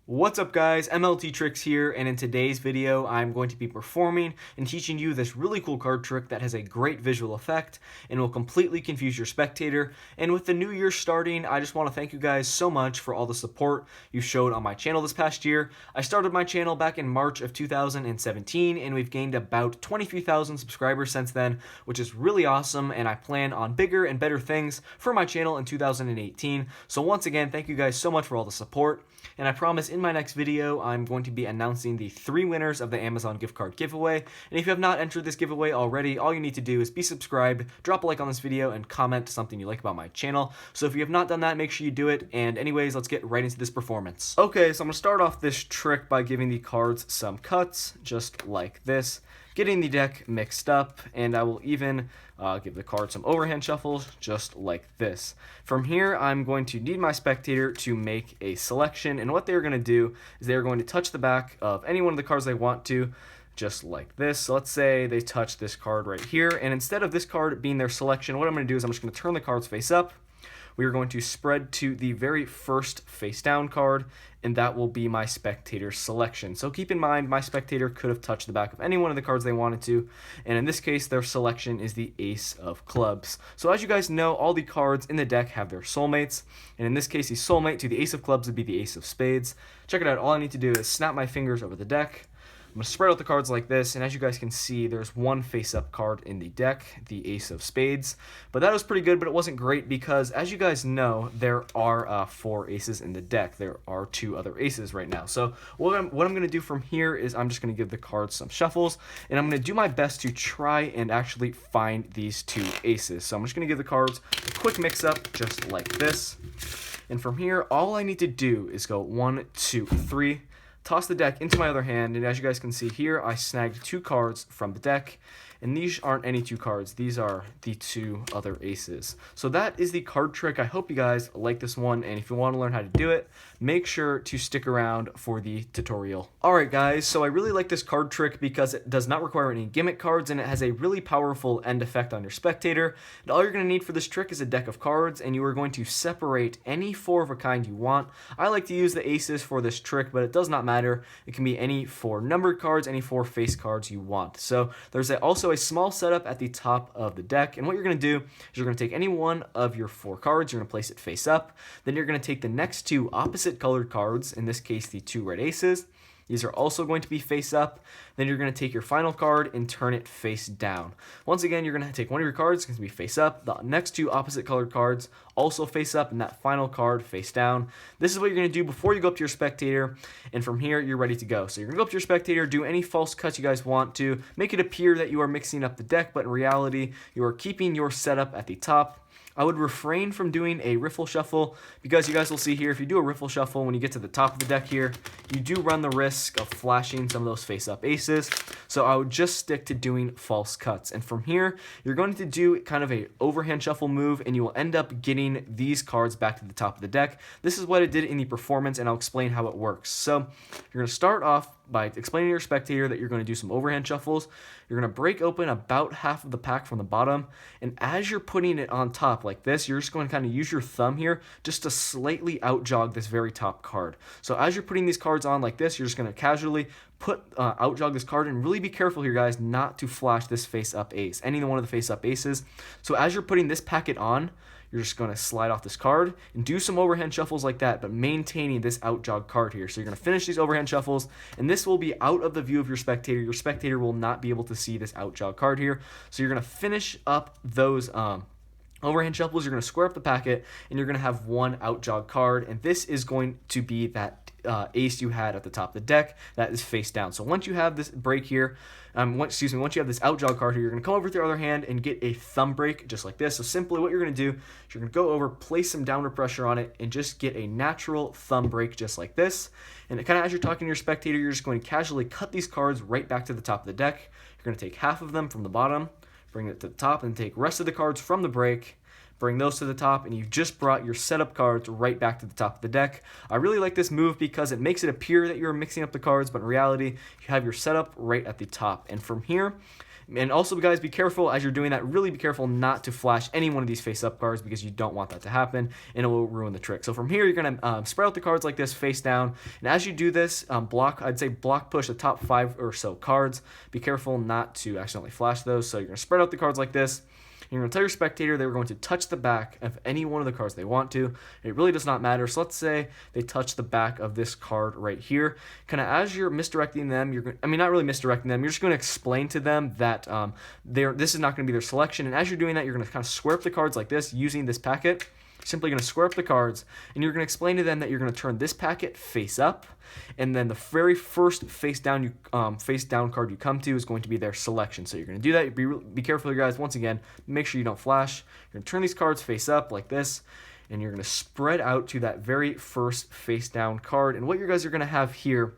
What's up guys, MLT Tricks here, and in today's video I'm going to be performing and teaching you this really cool card trick that has a great visual effect and will completely confuse your spectator. And with the new year starting, I just want to thank you guys so much for all the support you showed on my channel this past year. I started my channel back in March of 2017 and we've gained about 23,000 subscribers since then, which is really awesome, and I plan on bigger and better things for my channel in 2018. So once again, thank you guys so much for all the support, and I promise in my next video, I'm going to be announcing the 3 winners of the Amazon gift card giveaway. And if you have not entered this giveaway already, all you need to do is be subscribed, drop a like on this video, and comment something you like about my channel. So if you have not done that, make sure you do it. And anyways, let's get right into this performance. Okay, so I'm going to start off this trick by giving the cards some cuts, just like this, getting the deck mixed up, and I will even give the card some overhand shuffles, just like this. From here, I'm going to need my spectator to make a selection, and what they're going to do is they're going to touch the back of any one of the cards they want to, just like this. So let's say they touch this card right here, and instead of this card being their selection, what I'm going to do is I'm just going to turn the cards face up. We are going to spread to the very first face down card, and that will be my spectator selection. So keep in mind, my spectator could have touched the back of any one of the cards they wanted to, and in this case, their selection is the Ace of Clubs. So as you guys know, all the cards in the deck have their soulmates, and in this case, the soulmate to the Ace of Clubs would be the Ace of Spades. Check it out, all I need to do is snap my fingers over the deck. I'm going to spread out the cards like this, and as you guys can see, there's one face-up card in the deck, the Ace of Spades. But that was pretty good, but it wasn't great because, as you guys know, there are 4 aces in the deck. There are 2 other aces right now. So what I'm going to do from here is I'm just going to give the cards some shuffles, and I'm going to do my best to try and actually find these 2 aces. So I'm just going to give the cards a quick mix-up, just like this. And from here, all I need to do is go 1, 2, 3, toss the deck into my other hand, and as you guys can see here, I snagged 2 cards from the deck, and these aren't any 2 cards, these are the 2 other aces. So that is the card trick. I hope you guys like this one, and if you want to learn how to do it, make sure to stick around for the tutorial. Alright guys, so I really like this card trick because it does not require any gimmick cards, and it has a really powerful end effect on your spectator. And all you're going to need for this trick is a deck of cards, and you are going to separate any 4 of a kind you want. I like to use the aces for this trick, but it does not matter. It can be any 4 numbered cards, any 4 face cards you want. So there's also a small setup at the top of the deck, and what you're going to do is you're going to take any one of your 4 cards, you're going to place it face up, then you're going to take the next 2 opposite colored cards, in this case the 2 red aces. These are also going to be face up. Then you're going to take your final card and turn it face down. Once again, you're going to take one of your cards, it's going to be face up, the next 2 opposite colored cards also face up, and that final card face down. This is what you're going to do before you go up to your spectator, and from here, you're ready to go. So you're going to go up to your spectator, do any false cuts you guys want to, make it appear that you are mixing up the deck, but in reality, you are keeping your setup at the top. I would refrain from doing a riffle shuffle because you guys will see here, if you do a riffle shuffle, when you get to the top of the deck here, you do run the risk of flashing some of those face-up aces. So I would just stick to doing false cuts. And from here, you're going to do kind of a overhand shuffle move, and you will end up getting these cards back to the top of the deck. This is what it did in the performance, and I'll explain how it works. So you're going to start off by explaining to your spectator that you're going to do some overhand shuffles. You're going to break open about half of the pack from the bottom, and as you're putting it on top like this, you're just going to kind of use your thumb here just to slightly outjog this very top card. So as you're putting these cards on like this, you're just going to casually outjog this card, and really be careful here, guys, not to flash this face-up ace, any one of the face-up aces. So as you're putting this packet on, you're just going to slide off this card and do some overhand shuffles like that, but maintaining this outjog card here. So you're going to finish these overhand shuffles, and this will be out of the view of your spectator. Your spectator will not be able to see this outjog card here. So you're going to finish up those overhand shuffles. You're going to square up the packet, and you're going to have one outjog card, and this is going to be that ace you had at the top of the deck that is face down. So once you have this break here, once you have this outjog card here, you're going to come over with your other hand and get a thumb break just like this. So simply what you're going to do is you're going to go over, place some downward pressure on it, and just get a natural thumb break just like this. And kind of as you're talking to your spectator, you're just going to casually cut these cards right back to the top of the deck. You're going to take half of them from the bottom, bring it to the top, and take the rest of the cards from the break, bring those to the top, and you've just brought your setup cards right back to the top of the deck. I really like this move because it makes it appear that you're mixing up the cards, but in reality, you have your setup right at the top. And from here, And also, guys, be careful as you're doing that. Really be careful not to flash any one of these face-up cards because you don't want that to happen, and it will ruin the trick. So from here, you're going to spread out the cards like this, face down. And as you do this, I'd say block push the top 5 or so cards. Be careful not to accidentally flash those. So you're going to spread out the cards like this. You're going to tell your spectator they were going to touch the back of any one of the cards they want to. It really does not matter. So let's say they touch the back of this card right here. Kind of as you're misdirecting them, not really misdirecting them, you're just going to explain to them that this is not going to be their selection. And as you're doing that, you're going to kind of square up the cards like this using this packet. Simply going to square up the cards, and you're going to explain to them that you're going to turn this packet face up, and then the very first face down card you come to is going to be their selection. So you're going to do that. Be careful, you guys. Once again, make sure you don't flash. You're going to turn these cards face up like this, and you're going to spread out to that very first face down card. And what you guys are going to have here,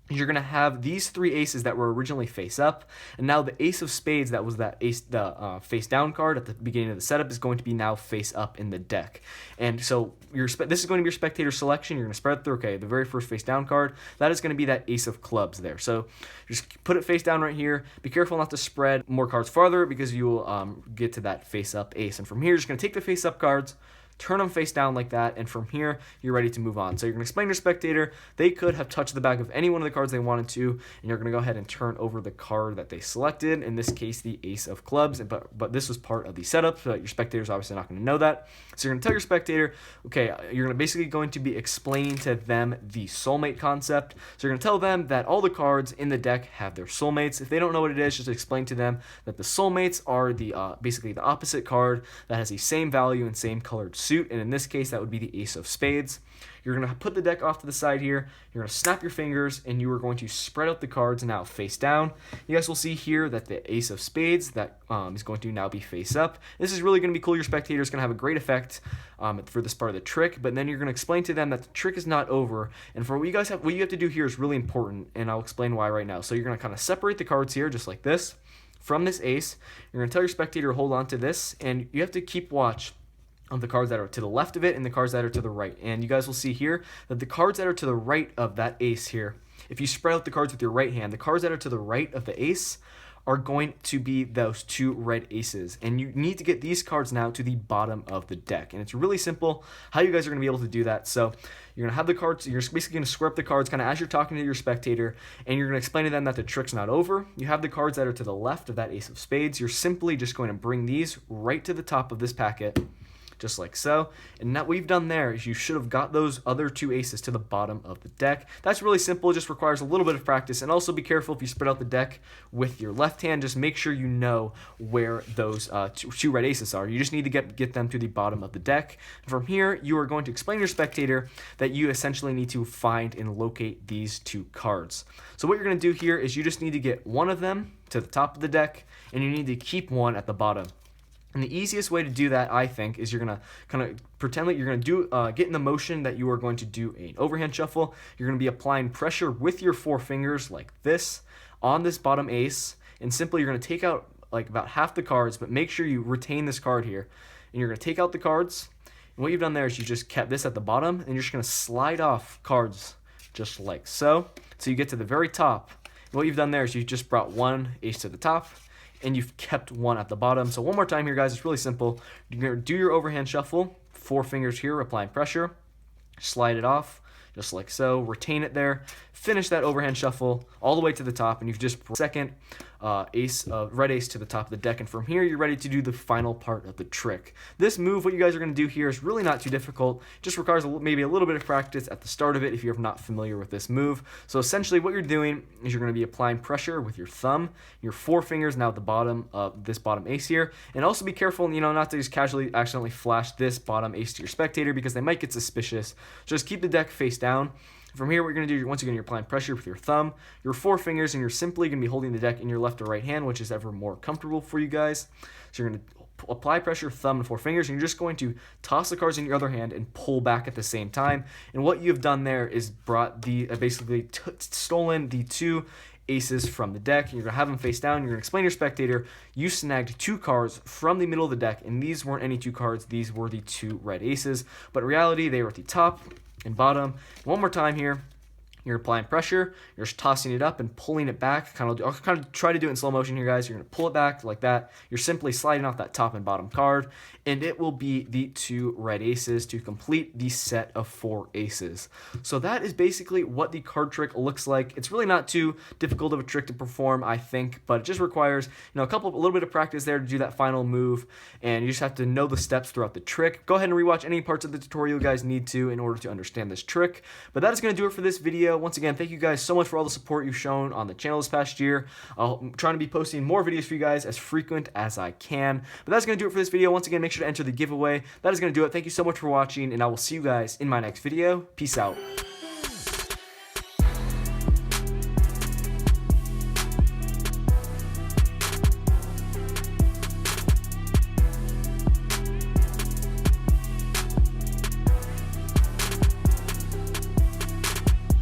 you're going to have these 3 aces that were originally face up, and now the ace of spades that was that ace, the face down card at the beginning of the setup, is going to be now face up in the deck. And so this is going to be your spectator selection. You're going to spread through, okay, the very first face down card, that is going to be that ace of clubs there. So just put it face down right here. Be careful not to spread more cards farther because you will get to that face up ace. And from here, you're just going to take the face up cards, turn them face down like that, and from here, you're ready to move on. So you're going to explain to your spectator they could have touched the back of any one of the cards they wanted to, and you're going to go ahead and turn over the card that they selected, in this case, the ace of clubs, but this was part of the setup, so your spectator's obviously not going to know that. So you're going to tell your spectator, okay, you're basically going to be explaining to them the soulmate concept. So you're going to tell them that all the cards in the deck have their soulmates. If they don't know what it is, just explain to them that the soulmates are basically the opposite card that has the same value and same colored suit, and in this case that would be the ace of spades. You're going to put the deck off to the side here, you're going to snap your fingers, and you are going to spread out the cards now face down. You guys will see here that the ace of spades that is going to now be face up. This is really going to be cool. Your spectator is going to have a great effect for this part of the trick, but then you're going to explain to them that the trick is not over, and for what you have to do here is really important, and I'll explain why right now. So you're going to kind of separate the cards here just like this from this ace. You're going to tell your spectator to hold on to this, and you have to keep watch of the cards that are to the left of it and the cards that are to the right. And you guys will see here that the cards that are to the right of that ace here, if you spread out the cards with your right hand, the cards that are to the right of the ace are going to be those 2 red aces. And you need to get these cards now to the bottom of the deck. And it's really simple how you guys are going to be able to do that. So you're going to have the cards, you're basically going to square up the cards kind of as you're talking to your spectator, and you're going to explain to them that the trick's not over. You have the cards that are to the left of that ace of spades. You're simply just going to bring these right to the top of this packet, just like so. And now what we've done there is you should have got those other 2 aces to the bottom of the deck. That's really simple, it just requires a little bit of practice. And also be careful if you spread out the deck with your left hand, just make sure you know where those 2 red aces are. You just need to get them to the bottom of the deck. And from here, you are going to explain to your spectator that you essentially need to find and locate these 2 cards. So what you're going to do here is you just need to get one of them to the top of the deck, and you need to keep one at the bottom. And the easiest way to do that, I think, is you're going to kind of pretend like you're going to get in the motion that you are going to do an overhand shuffle. You're going to be applying pressure with your 4 fingers like this on this bottom ace. And simply you're going to take out like about half the cards, but make sure you retain this card here. And you're going to take out the cards. And what you've done there is you just kept this at the bottom, and you're just going to slide off cards just like so. So you get to the very top. And what you've done there is you just brought 1 ace to the top, and you've kept 1 at the bottom. So one more time here, guys, it's really simple. You're going to do your overhand shuffle, 4 fingers here, applying pressure, slide it off, just like so, retain it there, finish that overhand shuffle all the way to the top, and you've just brought second red ace to the top of the deck, and from here you're ready to do the final part of the trick. This move, what you guys are going to do here, is really not too difficult, just requires maybe a little bit of practice at the start of it if you're not familiar with this move. So essentially what you're doing is you're going to be applying pressure with your thumb, your 4 fingers now at the bottom of this bottom ace here, and also be careful, not to just casually accidentally flash this bottom ace to your spectator because they might get suspicious. Just keep the deck face down. From here, what you're going to do, once again, you're applying pressure with your thumb, your 4 fingers, and you're simply going to be holding the deck in your left or right hand, which is ever more comfortable for you guys. So you're going to apply pressure, thumb, and 4 fingers, and you're just going to toss the cards in your other hand and pull back at the same time. And what you've done there is brought basically stolen the 2 aces from the deck. You're going to have them face down. You're going to explain to your spectator you snagged 2 cards from the middle of the deck, and these weren't any 2 cards. These were the 2 red aces. But in reality, they were at the top and bottom. One more time here. You're applying pressure, you're just tossing it up and pulling it back. I'll kind of try to do it in slow motion here, guys. You're going to pull it back like that. You're simply sliding off that top and bottom card, and it will be the 2 red aces to complete the set of 4 aces. So that is basically what the card trick looks like. It's really not too difficult of a trick to perform, I think, but it just requires, a little bit of practice there to do that final move, and you just have to know the steps throughout the trick. Go ahead and rewatch any parts of the tutorial you guys need to in order to understand this trick. But that is going to do it for this video. Once again, thank you guys so much for all the support you've shown on the channel this past year. I'm trying to be posting more videos for you guys as frequent as I can. But that's going to do it for this video. Once again, make sure to enter the giveaway. That is going to do it. Thank you so much for watching, and I will see you guys in my next video. Peace out.